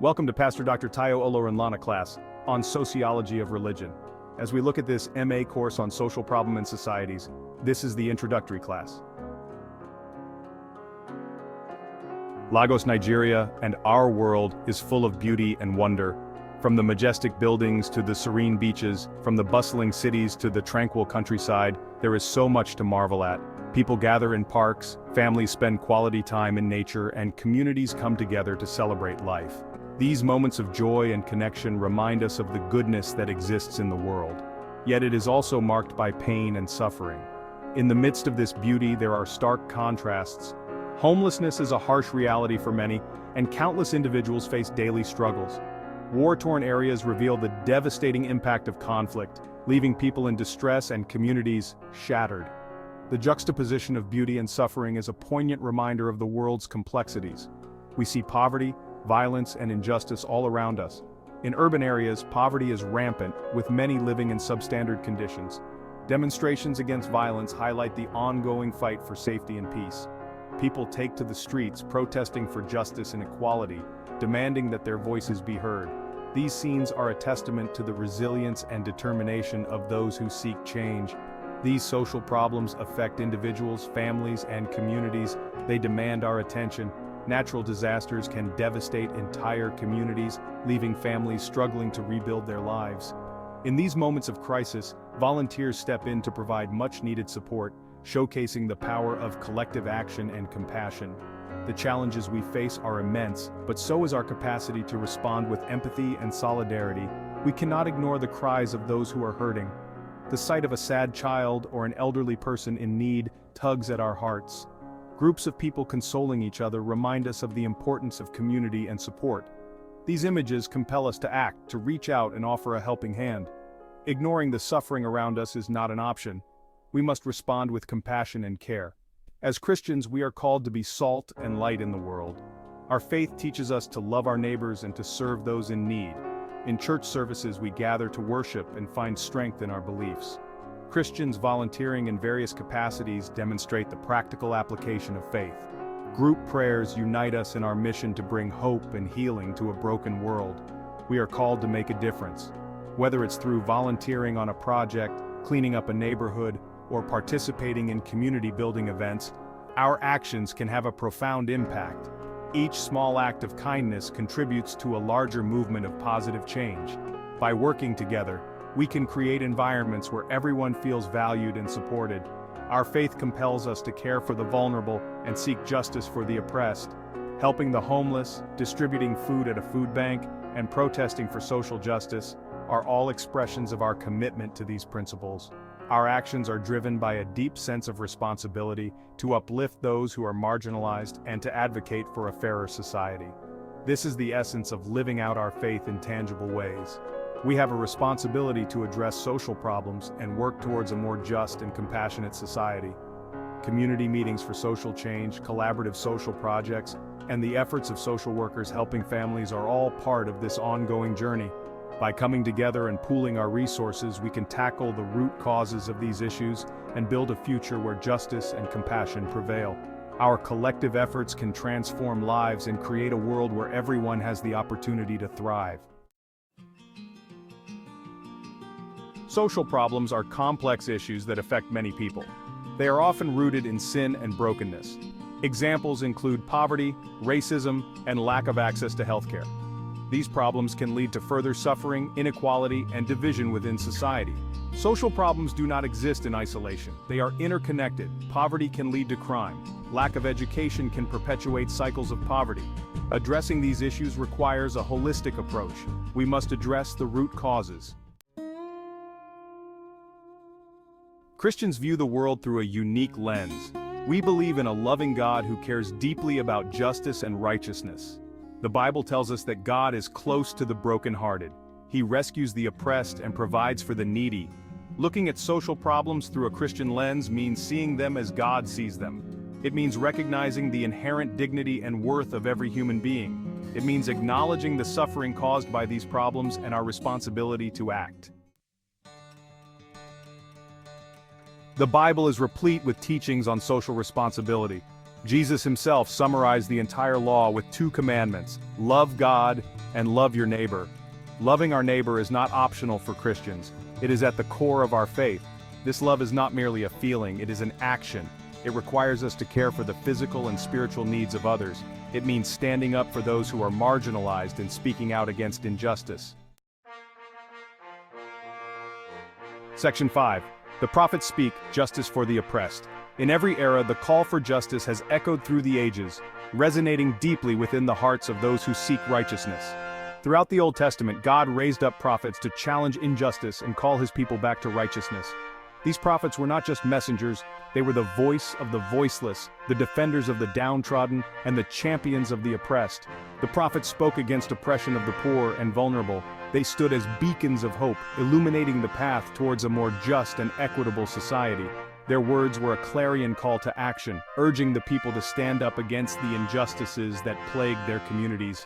Welcome to Pastor Dr. Tayo Oloranlana class on Sociology of Religion. As we look at this MA course on social problem in societies, this is the introductory class. Lagos, Nigeria, and our world is full of beauty and wonder. From the majestic buildings to the serene beaches, from the bustling cities to the tranquil countryside, there is so much to marvel at. People gather in parks, families spend quality time in nature, and communities come together to celebrate life. These moments of joy and connection remind us of the goodness that exists in the world. Yet it is also marked by pain and suffering. In the midst of this beauty, there are stark contrasts. Homelessness is a harsh reality for many, and countless individuals face daily struggles. War-torn areas reveal the devastating impact of conflict, leaving people in distress and communities shattered. The juxtaposition of beauty and suffering is a poignant reminder of the world's complexities. We see poverty, violence, and injustice all around us. In urban areas, poverty is rampant, with many living in substandard conditions. Demonstrations against violence highlight the ongoing fight for safety and peace. People take to the streets protesting for justice and equality, demanding that their voices be heard. These scenes are a testament to the resilience and determination of those who seek change. These social problems affect individuals, families, and communities. They demand our attention. Natural disasters can devastate entire communities, leaving families struggling to rebuild their lives. In these moments of crisis, volunteers step in to provide much-needed support, showcasing the power of collective action and compassion. The challenges we face are immense, but so is our capacity to respond with empathy and solidarity. We cannot ignore the cries of those who are hurting. The sight of a sad child or an elderly person in need tugs at our hearts. Groups of people consoling each other remind us of the importance of community and support. These images compel us to act, to reach out and offer a helping hand. Ignoring the suffering around us is not an option. We must respond with compassion and care. As Christians, we are called to be salt and light in the world. Our faith teaches us to love our neighbors and to serve those in need. In church services, we gather to worship and find strength in our beliefs. Christians volunteering in various capacities demonstrate the practical application of faith. Group prayers unite us in our mission to bring hope and healing to a broken world. We are called to make a difference. Whether it's through volunteering on a project, cleaning up a neighborhood, or participating in community-building events, our actions can have a profound impact. Each small act of kindness contributes to a larger movement of positive change. By working together, we can create environments where everyone feels valued and supported. Our faith compels us to care for the vulnerable and seek justice for the oppressed. Helping the homeless, distributing food at a food bank, and protesting for social justice are all expressions of our commitment to these principles. Our actions are driven by a deep sense of responsibility to uplift those who are marginalized and to advocate for a fairer society. This is the essence of living out our faith in tangible ways. We have a responsibility to address social problems and work towards a more just and compassionate society. Community meetings for social change, collaborative social projects, and the efforts of social workers helping families are all part of this ongoing journey. By coming together and pooling our resources, we can tackle the root causes of these issues and build a future where justice and compassion prevail. Our collective efforts can transform lives and create a world where everyone has the opportunity to thrive. Social problems are complex issues that affect many people. They are often rooted in sin and brokenness. Examples include poverty, racism, and lack of access to healthcare. These problems can lead to further suffering, inequality, and division within society. Social problems do not exist in isolation. They are interconnected. Poverty can lead to crime. Lack of education can perpetuate cycles of poverty. Addressing these issues requires a holistic approach. We must address the root causes. Christians view the world through a unique lens. We believe in a loving God who cares deeply about justice and righteousness. The Bible tells us that God is close to the brokenhearted. He rescues the oppressed and provides for the needy. Looking at social problems through a Christian lens means seeing them as God sees them. It means recognizing the inherent dignity and worth of every human being. It means acknowledging the suffering caused by these problems and our responsibility to act. The Bible is replete with teachings on social responsibility. Jesus himself summarized the entire law with two commandments: love God and love your neighbor. Loving our neighbor is not optional for Christians. It is at the core of our faith. This love is not merely a feeling, it is an action. It requires us to care for the physical and spiritual needs of others. It means standing up for those who are marginalized and speaking out against injustice. Section 5. The prophets speak justice for the oppressed. In every era, the call for justice has echoed through the ages, resonating deeply within the hearts of those who seek righteousness. Throughout the Old Testament, God raised up prophets to challenge injustice and call his people back to righteousness. These prophets were not just messengers, they were the voice of the voiceless, the defenders of the downtrodden, and the champions of the oppressed. The prophets spoke against oppression of the poor and vulnerable. They stood as beacons of hope, illuminating the path towards a more just and equitable society. Their words were a clarion call to action, urging the people to stand up against the injustices that plagued their communities.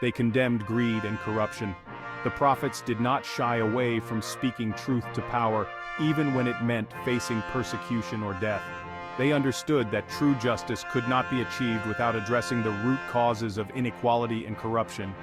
They condemned greed and corruption. The prophets did not shy away from speaking truth to power, even when it meant facing persecution or death. They understood that true justice could not be achieved without addressing the root causes of inequality and corruption.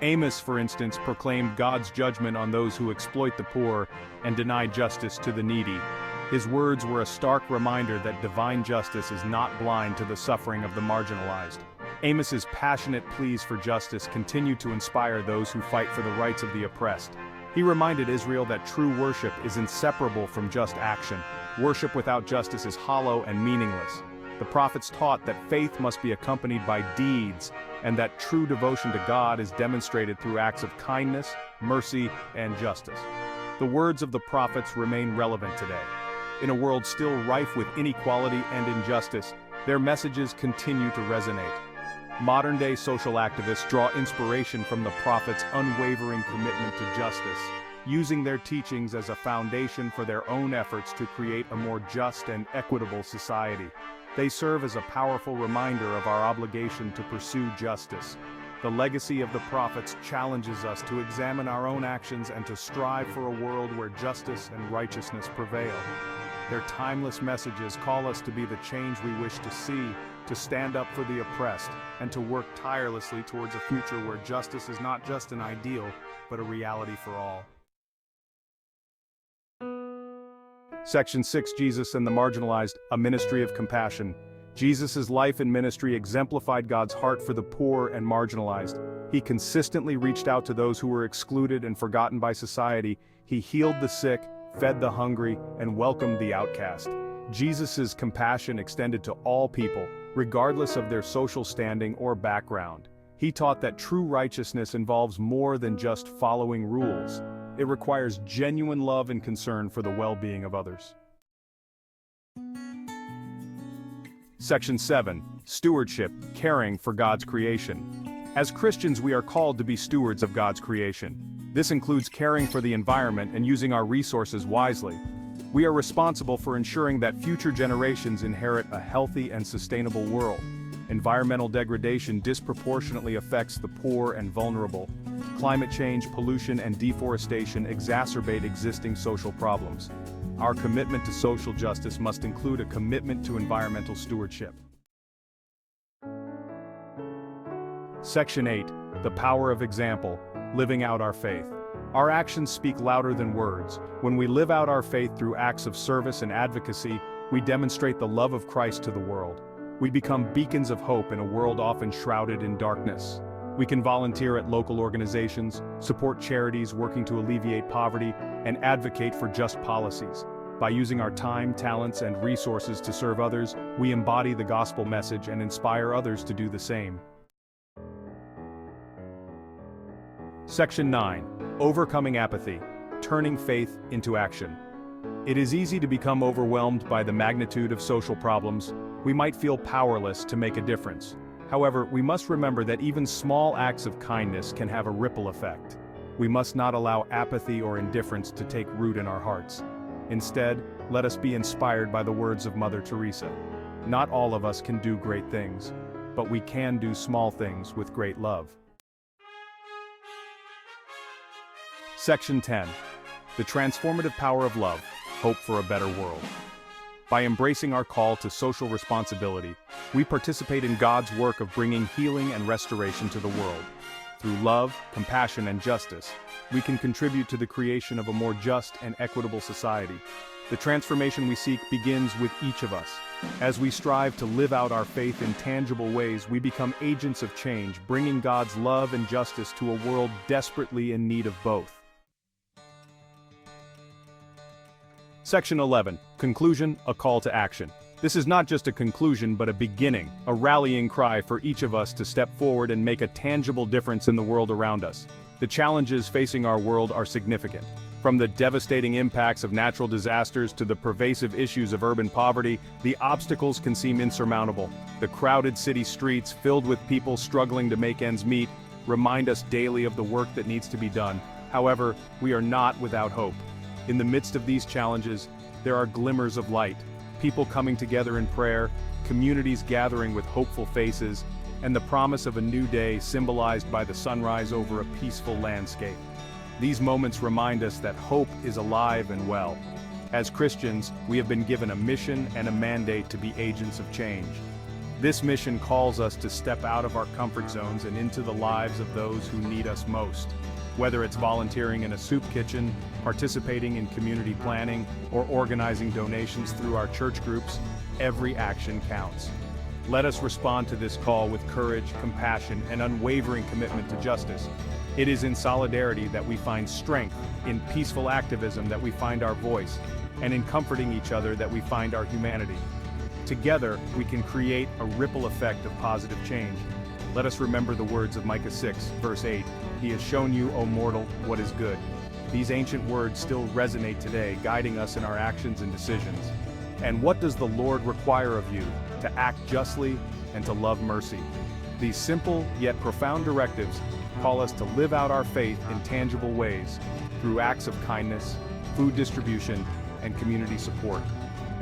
Amos, for instance, proclaimed God's judgment on those who exploit the poor and deny justice to the needy. His words were a stark reminder that divine justice is not blind to the suffering of the marginalized. Amos's passionate pleas for justice continue to inspire those who fight for the rights of the oppressed. He reminded Israel that true worship is inseparable from just action. Worship without justice is hollow and meaningless. The prophets taught that faith must be accompanied by deeds, and that true devotion to God is demonstrated through acts of kindness, mercy, and justice. The words of the prophets remain relevant today. In a world still rife with inequality and injustice, their messages continue to resonate. Modern-day social activists draw inspiration from the prophets' unwavering commitment to justice, using their teachings as a foundation for their own efforts to create a more just and equitable society. They serve as a powerful reminder of our obligation to pursue justice. The legacy of the prophets challenges us to examine our own actions and to strive for a world where justice and righteousness prevail. Their timeless messages call us to be the change we wish to see, to stand up for the oppressed, and to work tirelessly towards a future where justice is not just an ideal, but a reality for all. Section 6. Jesus and the Marginalized, a Ministry of Compassion. Jesus' life and ministry exemplified God's heart for the poor and marginalized. He consistently reached out to those who were excluded and forgotten by society. He healed the sick, fed the hungry, and welcomed the outcast. Jesus' compassion extended to all people, regardless of their social standing or background. He taught that true righteousness involves more than just following rules. It requires genuine love and concern for the well-being of others. Section 7. Stewardship, caring for God's creation. As Christians, we are called to be stewards of God's creation. This includes caring for the environment and using our resources wisely. We are responsible for ensuring that future generations inherit a healthy and sustainable world. Environmental degradation disproportionately affects the poor and vulnerable. Climate change, pollution, and deforestation exacerbate existing social problems. Our commitment to social justice must include a commitment to environmental stewardship. Section 8. The Power of Example, living out our faith. Our actions speak louder than words. When we live out our faith through acts of service and advocacy, we demonstrate the love of Christ to the world. We become beacons of hope in a world often shrouded in darkness. We can volunteer at local organizations, support charities working to alleviate poverty, and advocate for just policies. By using our time, talents, and resources to serve others, we embody the gospel message and inspire others to do the same. Section 9. Overcoming apathy, turning faith into action. It is easy to become overwhelmed by the magnitude of social problems. We might feel powerless to make a difference. However, we must remember that even small acts of kindness can have a ripple effect. We must not allow apathy or indifference to take root in our hearts. Instead, let us be inspired by the words of Mother Teresa. Not all of us can do great things, but we can do small things with great love. Section 10. The Transformative Power of Love, Hope for a Better World. By embracing our call to social responsibility, we participate in God's work of bringing healing and restoration to the world. Through love, compassion, and justice, we can contribute to the creation of a more just and equitable society. The transformation we seek begins with each of us. As we strive to live out our faith in tangible ways, we become agents of change, bringing God's love and justice to a world desperately in need of both. Section 11. Conclusion, a call to action. This is not just a conclusion but a beginning, a rallying cry for each of us to step forward and make a tangible difference in the world around us. The challenges facing our world are significant. From the devastating impacts of natural disasters to the pervasive issues of urban poverty, the obstacles can seem insurmountable. The crowded city streets, filled with people struggling to make ends meet, remind us daily of the work that needs to be done. However, we are not without hope. In the midst of these challenges, there are glimmers of light, people coming together in prayer, communities gathering with hopeful faces, and the promise of a new day symbolized by the sunrise over a peaceful landscape. These moments remind us that hope is alive and well. As Christians, we have been given a mission and a mandate to be agents of change. This mission calls us to step out of our comfort zones and into the lives of those who need us most. Whether it's volunteering in a soup kitchen, participating in community planning, or organizing donations through our church groups, every action counts. Let us respond to this call with courage, compassion, and unwavering commitment to justice. It is in solidarity that we find strength, in peaceful activism that we find our voice, and in comforting each other that we find our humanity. Together, we can create a ripple effect of positive change. Let us remember the words of Micah 6, verse 8, "He has shown you, O mortal, what is good." These ancient words still resonate today, guiding us in our actions and decisions. And what does the Lord require of you? To act justly and to love mercy. These simple yet profound directives call us to live out our faith in tangible ways, through acts of kindness, food distribution, and community support.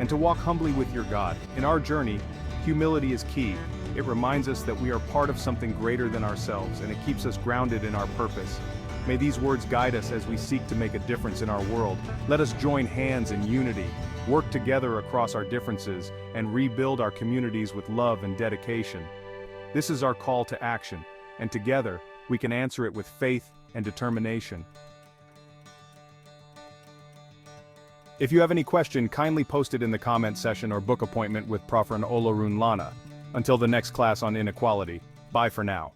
And to walk humbly with your God. In our journey, humility is key. It reminds us that we are part of something greater than ourselves, and it keeps us grounded in our purpose. May these words guide us as we seek to make a difference in our world. Let us join hands in unity, work together across our differences, and rebuild our communities with love and dedication. This is our call to action, and together, we can answer it with faith and determination. If you have any question, kindly post it in the comment section or book appointment with Prof. Olorunlana. Until the next class on inequality, bye for now.